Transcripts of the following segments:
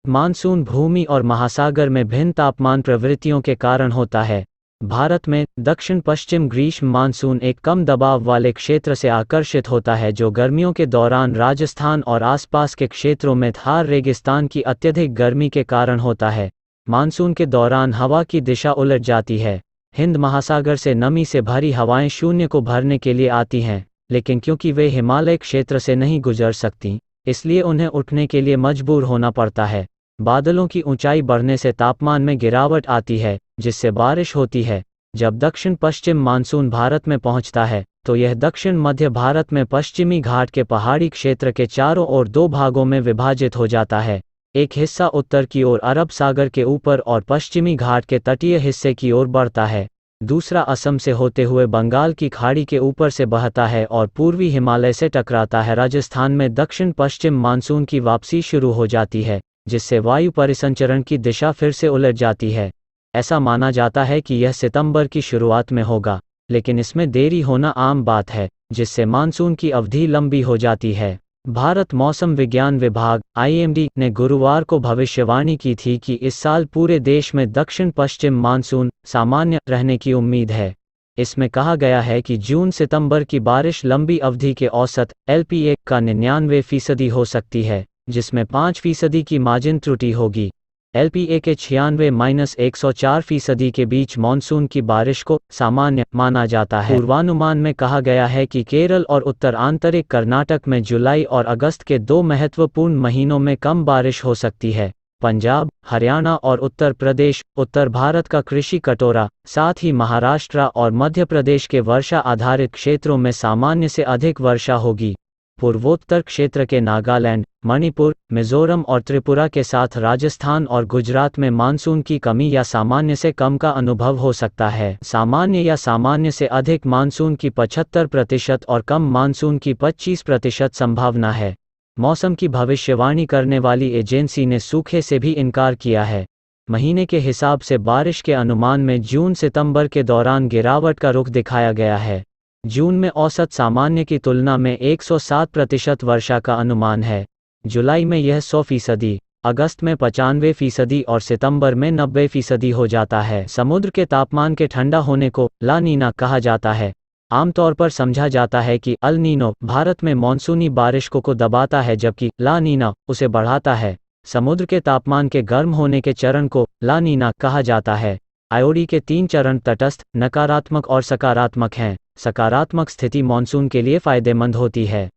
Monsoon भूमि और महासागर में भिन्न तापमान प्रवृत्तियों के कारण होता है। भारत में दक्षिण पश्चिम ग्रीष्म मानसून एक कम दबाव वाले क्षेत्र से आकर्षित होता है जो गर्मियों के दौरान राजस्थान और आसपास के क्षेत्रों में थार रेगिस्तान की अत्यधिक गर्मी के कारण होता है। मानसून के दौरान हवा की दिशा उलट जाती है। हिंद महासागर से नमी से भरी हवाएं शून्य को भरने के लिए आती हैं, लेकिन क्योंकि वे हिमालय क्षेत्र से नहीं गुजर सकती, इसलिए उन्हें उठने के लिए मजबूर होना पड़ता है। बादलों की ऊंचाई बढ़ने से तापमान में गिरावट आती है, जिससे बारिश होती है। जब दक्षिण पश्चिम मानसून भारत में पहुंचता है, तो यह दक्षिण मध्य भारत में पश्चिमी घाट के पहाड़ी क्षेत्र के चारों ओर दो भागों में विभाजित हो जाता है। एक हिस्सा उत्तर की ओर अरब सागर के ऊपर और पश्चिमी घाट के तटीय हिस्से की ओर बढ़ता है। दूसरा असम से होते हुए बंगाल की खाड़ी के ऊपर से बहता है और पूर्वी हिमालय से टकराता है। राजस्थान में दक्षिण पश्चिम मानसून की वापसी शुरू हो जाती है, जिससे वायु परिसंचरण की दिशा फिर से उलट जाती है। ऐसा माना जाता है कि यह सितंबर की शुरुआत में होगा, लेकिन इसमें देरी होना आम बात है, जिससे मानसून की अवधि लंबी हो जाती है। भारत मौसम विज्ञान विभाग (IMD) ने गुरुवार को भविष्यवाणी की थी कि इस साल पूरे देश में दक्षिण पश्चिम मानसून सामान्य रहने की उम्मीद है। इसमें कहा गया है कि जून-सितंबर की बारिश लंबी अवधि के औसत LPA का 99% हो सकती है, जिसमें 5% की मार्जिन त्रुटि होगी। LPA के 96-104% के बीच मॉनसून की बारिश को सामान्य माना जाता है। पूर्वानुमान में कहा गया है कि केरल और उत्तर आंतरिक कर्नाटक में जुलाई और अगस्त के 2 महत्वपूर्ण महीनों में कम बारिश हो सकती है। पंजाब, हरियाणा और उत्तर प्रदेश, उत्तर भारत का कृषि कटोरा, साथ ही महाराष्ट्र और मध्य प्रदेश के वर्षा आधारित क्षेत्रों में सामान्य से अधिक वर्षा होगी। पूर्वोत्तर क्षेत्र के नागालैंड, मणिपुर, मिजोरम और त्रिपुरा के साथ राजस्थान और गुजरात में मानसून की कमी या सामान्य से कम का अनुभव हो सकता है। सामान्य या सामान्य से अधिक मानसून की 75% और कम मानसून की 25% संभावना है। मौसम की भविष्यवाणी करने वाली एजेंसी ने सूखे से भी इनकार किया है। महीने के हिसाब से बारिश के अनुमान में जून-सितंबर के दौरान गिरावट का रुख दिखाया गया है। जून में औसत सामान्य की तुलना में 107% वर्षा का अनुमान है। जुलाई में यह 100%, अगस्त में 95% और सितंबर में 90% हो जाता है। समुद्र के तापमान के ठंडा होने को ला नीना कहा जाता है। आमतौर पर समझा जाता है कि अल नीनो भारत में मॉनसूनी बारिश को दबाता है, जबकि ला नीना उसे बढ़ाता है। समुद्र के तापमान के गर्म होने के चरण को ला नीना कहा जाता है। आईओडी के 3 चरण तटस्थ, नकारात्मक और सकारात्मक हैं। सकारात्मक स्थिति मॉनसून के लिए फायदेमंद होती है।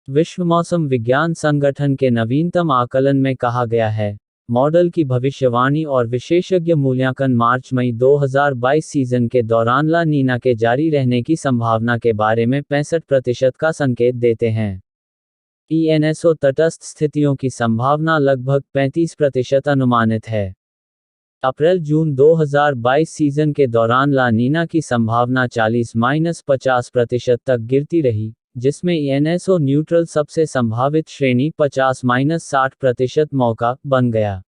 विश्व मौसम विज्ञान संगठन के नवीनतम आकलन में कहा गया है, मॉडल की भविष्यवाणी और विशेषज्ञ मूल्यांकन मार्च-मई 2022 सीजन के दौरान ला नीना के जारी रहने की संभावना के बारे में 65% का संकेत देते हैं। ENSO तटस्थ स्थितियों की संभावना लगभग 35% अनुमानित है। अप्रैल-जून 2022 सीजन के दौरान ला नीना की संभावना 40-50% तक गिरती रही, जिसमें ENSO न्यूट्रल सबसे संभावित श्रेणी 50-60% मौका बन गया।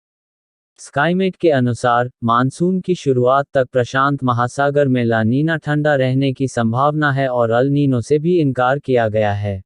स्काईमेट के अनुसार, मानसून की शुरुआत तक प्रशांत महासागर में ला नीना ठंडा रहने की संभावना है और अल नीनो से भी इनकार किया गया है।